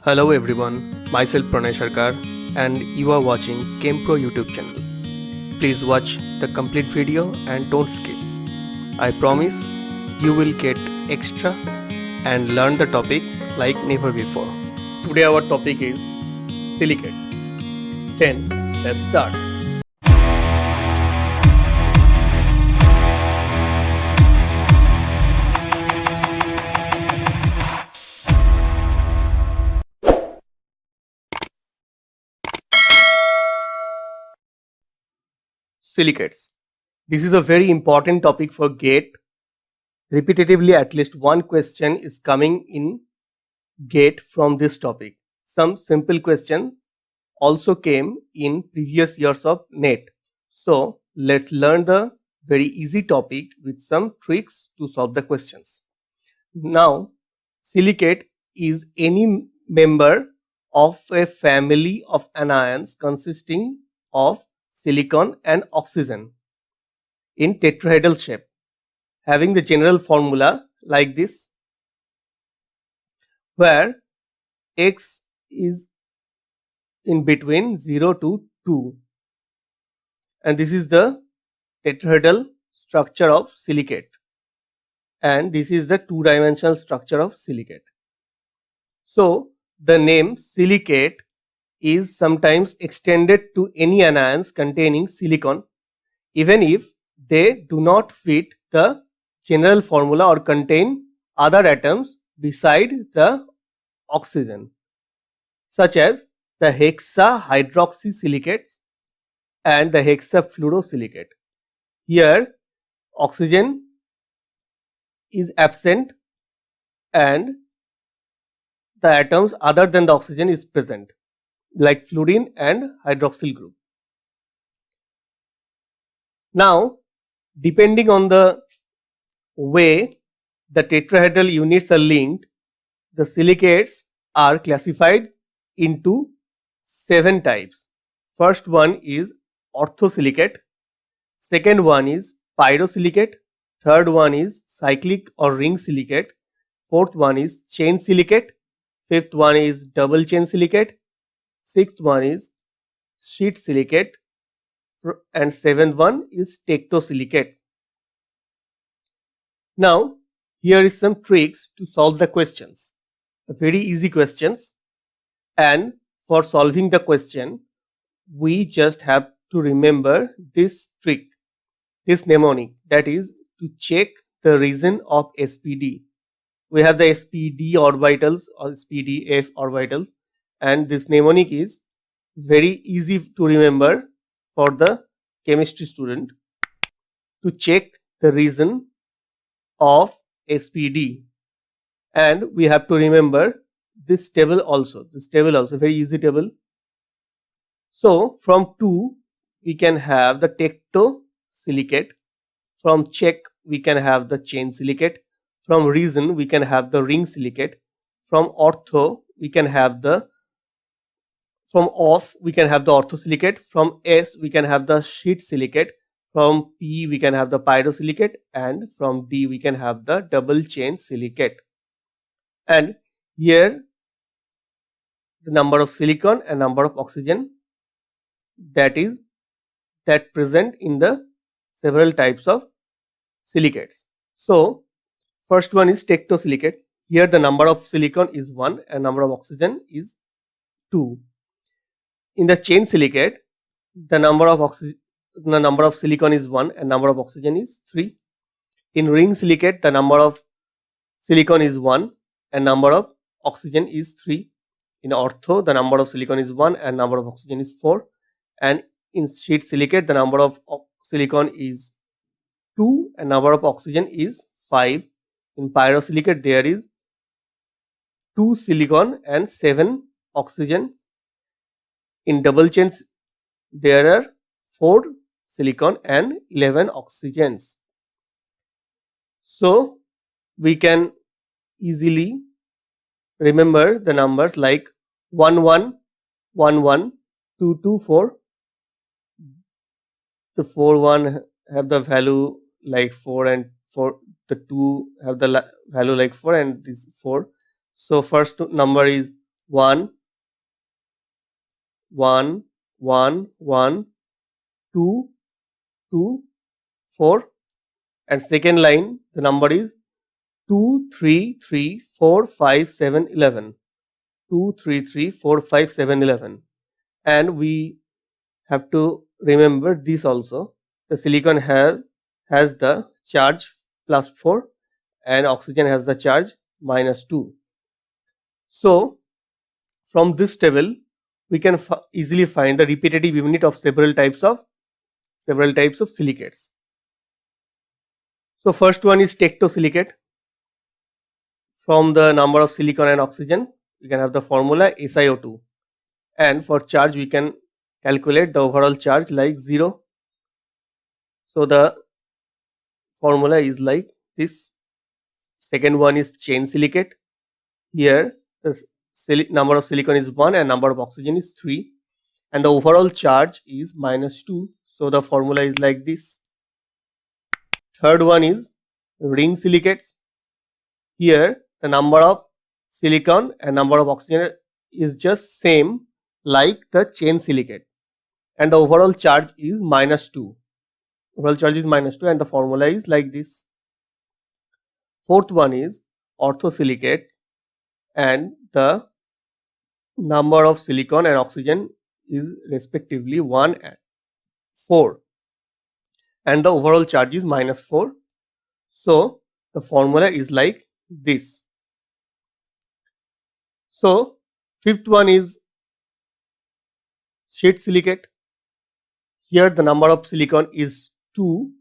Hello everyone, myself Pranay Sarkar and you are watching ChemPro YouTube channel. Please watch the complete video and don't skip. I promise you will get extra and learn the topic like never before. Today our topic is silicates. Then let's start. Silicates. This is a very important topic for GATE. Repetitively, at least one question is coming in GATE from this topic. Some simple questions also came in previous years of NET. So let's learn the very easy topic with some tricks to solve the questions. Now, silicate is any member of a family of anions consisting of silicon and oxygen in tetrahedral shape, having the general formula like this, where X is in between 0 to 2, and this is the tetrahedral structure of silicate, and this is the two-dimensional structure of silicate. So the name silicate is sometimes extended to any anions containing silicon, even if they do not fit the general formula or contain other atoms beside the oxygen, such as the hexahydroxysilicates and the hexafluorosilicate. Here oxygen is absent and the atoms other than the oxygen is present, like fluorine and hydroxyl group. Now, depending on the way the tetrahedral units are linked, the silicates are classified into 7 types. First one is orthosilicate, second one is pyrosilicate, third one is cyclic or ring silicate, fourth one is chain silicate, fifth one is double chain silicate, sixth one is sheet silicate, and seventh one is tectosilicate. Now, here is some tricks to solve the questions. Very easy questions, and for solving the question, we just have to remember this trick, this mnemonic, that is to check the region of SPD. We have the SPD orbitals or SPDF orbitals, and this mnemonic is very easy to remember for the chemistry student to check the region of SPD. And we have to remember this table also, very easy table. So from 2 we can have the tectosilicate, from check we can have the chain silicate, from region we can have the ring silicate, from ortho we can have the orthosilicate, from S we can have the sheet silicate, from P we can have the pyrosilicate, and from D we can have the double chain silicate. And here the number of silicon and number of oxygen that present in the several types of silicates. So first one is tectosilicate. Here the number of silicon is 1 and number of oxygen is 2. In the chain silicate, the number of silicon is 1 and number of oxygen is 3. In ring silicate, the number of silicon is 1 and number of oxygen is 3. In ortho, the number of silicon is 1 and number of oxygen is 4. And in sheet silicate, the number of silicon is 2 and number of oxygen is 5. In pyrosilicate, there is 2 silicon and 7 oxygen. In double chains, there are 4 silicon and 11 oxygens. So we can easily remember the numbers like 1 1 1 1 2 2 4. The 4 1 have the value like 4 and 4, the 2 have the value like 4 and this 4. So first number is 1 1 1 1 2 2 4, and second line the number is 2 3 3 4 5 7 11, 2 3 3 4 5 7 11. And we have to remember this also, the silicon has the charge +4 and oxygen has the charge -2. So from this table we can easily find the repetitive unit of several types of silicates. So first one is tectosilicate. From the number of silicon and oxygen we can have the formula SiO2, and for charge we can calculate the overall charge like 0. So the formula is like this. Second one is chain silicate. Here the number of silicon is 1 and number of oxygen is 3, and the overall charge is -2. So the formula is like this. Third one is ring silicates. Here the number of silicon and number of oxygen is just same like the chain silicate, and the overall charge is -2. Overall charge is -2 and the formula is like this. Fourth one is orthosilicate, and the number of silicon and oxygen is respectively 1 and 4, and the overall charge is -4. So the formula is like this. So fifth one is sheet silicate. Here the number of silicon is 2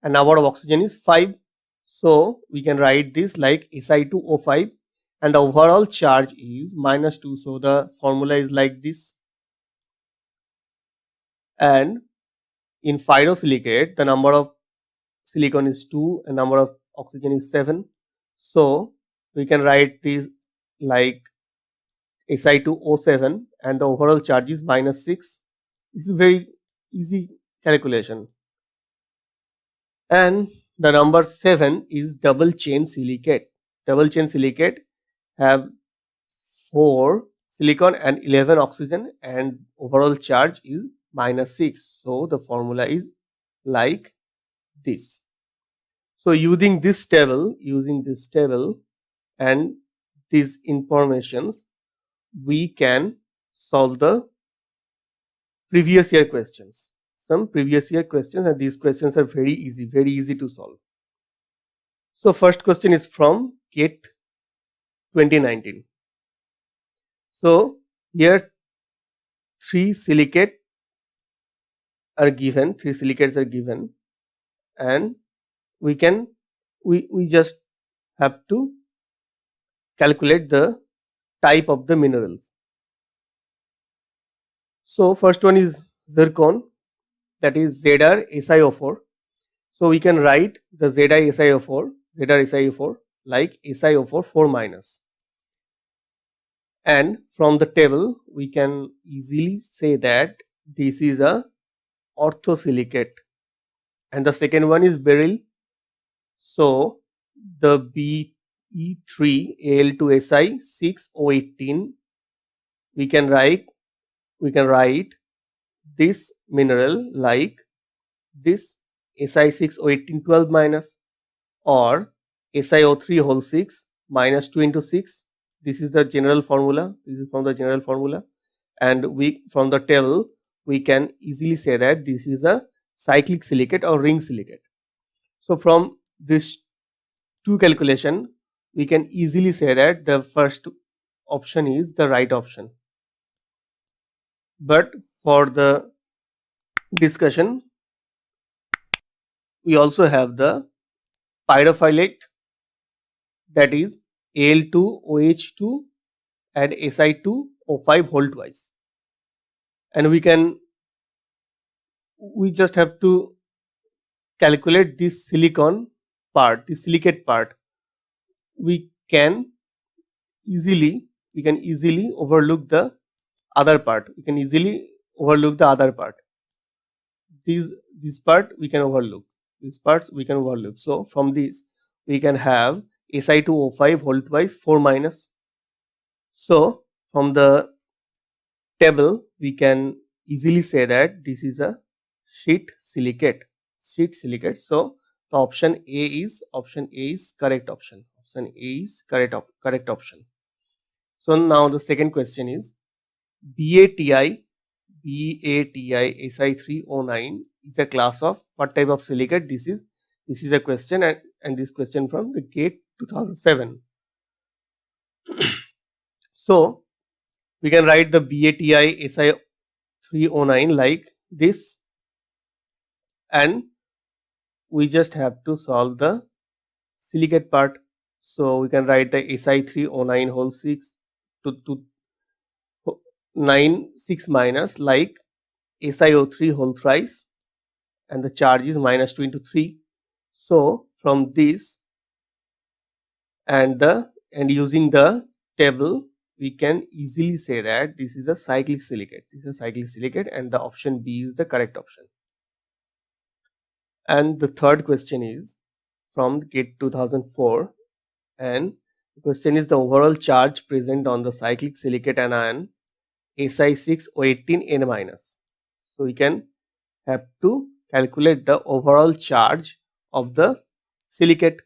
and number of oxygen is 5. So we can write this like Si2O5, and the overall charge is -2. So the formula is like this. And in ferrosilicate the number of silicon is 2 and number of oxygen is 7. So we can write this like Si2O7 and the overall charge is -6. This is very easy calculation. And the number 7 is double chain silicate. Double chain silicate have 4 silicon and 11 oxygen, and overall charge is -6. So the formula is like this. So using this table and these informations, we can solve the previous year questions. Some previous year questions, and these questions are very easy to solve. So first question is from GATE 2019. So here three silicates are given, and we just have to calculate the type of the minerals. So first one is zircon, that is ZrSiO4. So we can write the ZrSiO4 like SiO4 4-. And from the table we can easily say that this is a orthosilicate. And the second one is beryl. So the Be3Al2Si6O18, we can write this mineral like this Si6O18 12-, or SiO3 whole 6 -2 into 6. This is the general formula. This is from the general formula, and from the table we can easily say that this is a cyclic silicate or ring silicate. So from this two calculation we can easily say that the first option is the right option. But for the discussion we also have the pyrophyllite, that is Al2OH2 and Si2O5 whole twice, and we just have to calculate this silicon part, the silicate part. We can easily overlook the other part. This part we can overlook. These parts we can overlook. So from this we can have Si2O5 whole twice 4-. So from the table, we can easily say that this is a sheet silicate. So the option A is correct option. Option A is correct option. So now the second question is BATI Si309 is a class of what type of silicate? This is a question, and this question from the GATE 2007. So we can write the BATI Si309 like this, and we just have to solve the silicate part. So we can write the Si309 whole 6 to 9 6 minus like SiO3 whole thrice, and the charge is minus 2 into 3. So from this and using the table, we can easily say that this is a cyclic silicate. And the option B is the correct option. And the third question is from GATE 2004, and the question is the overall charge present on the cyclic silicate anion Si6O18N-. So we can have to calculate the overall charge of the silicate.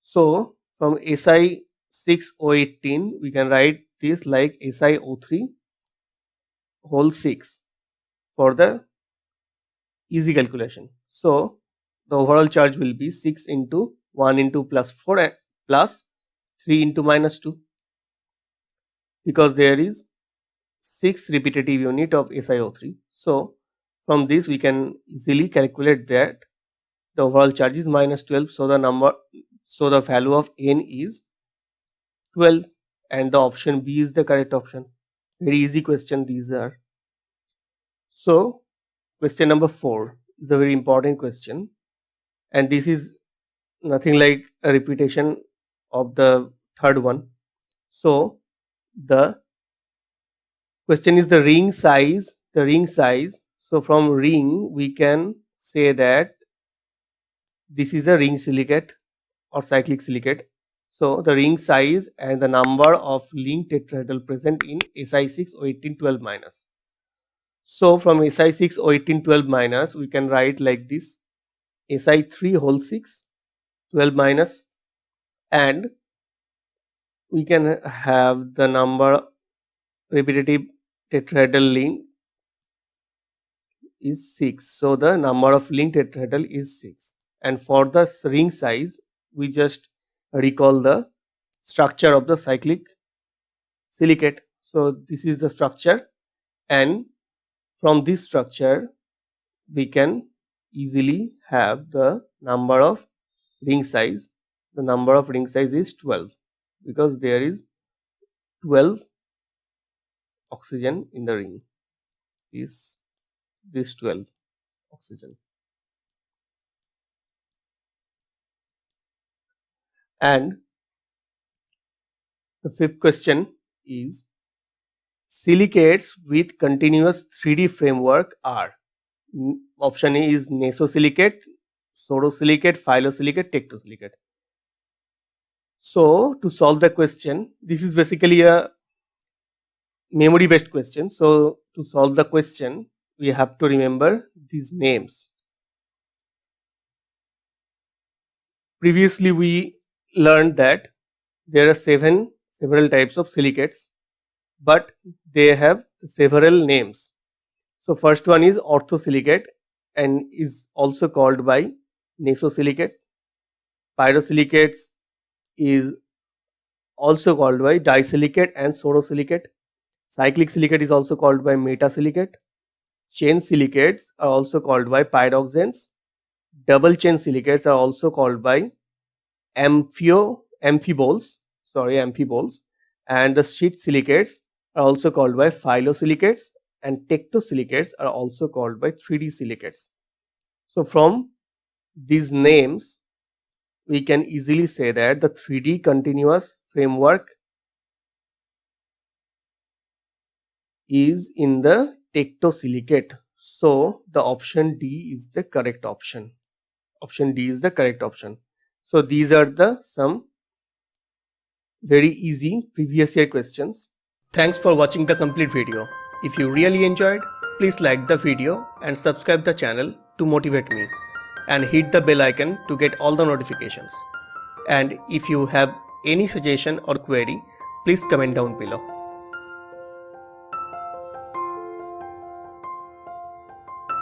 So from Si6O18 we can write this like SiO3 whole 6 for the easy calculation. So the overall charge will be 6 into 1 into plus 4 plus 3 into minus 2, because there is 6 repetitive unit of SiO3. So from this we can easily calculate that the overall charge is minus 12. So the value of N is 12, and the option B is the correct option. Very easy question these are. So question number 4 is a very important question, and this is nothing like a repetition of the third one. So the question is the ring size. So from ring we can say that this is a ring silicate or cyclic silicate. So the ring size and the number of linked tetrahedral present in Si6O1812 minus. So from Si6O1812 minus we can write like this Si3 whole 6 12 minus, and we can have the number repetitive tetrahedral link is 6. So the number of linked tetrahedral is 6. And for the ring size, we just recall the structure of the cyclic silicate. So this is the structure, and from this structure we can easily have the number of ring size. The number of ring size is 12, because there is 12 oxygen in the ring. Is this 12 oxygen. And the fifth question is silicates with continuous 3D framework are. Option A is nesosilicate, sorosilicate, phyllosilicate, tectosilicate. So to solve the question, this is basically a memory based question. So to solve the question, we have to remember these names. Previously we learned that there are several types of silicates, but they have several names. So first one is orthosilicate and is also called by nesosilicate. Pyrosilicates is also called by disilicate and sorosilicate. Cyclic silicate is also called by metasilicate. Chain silicates are also called by pyroxenes. Double chain silicates are also called by amphiboles, and the sheet silicates are also called by phyllosilicates, and tectosilicates are also called by 3D silicates. So from these names we can easily say that the 3D continuous framework is in the tectosilicate. So the option D is the correct option. Option D is the correct option. So these are the some very easy previous year questions. Thanks for watching the complete video. If you really enjoyed, please like the video and subscribe the channel to motivate me, and hit the bell icon to get all the notifications. And if you have any suggestion or query, please comment down below.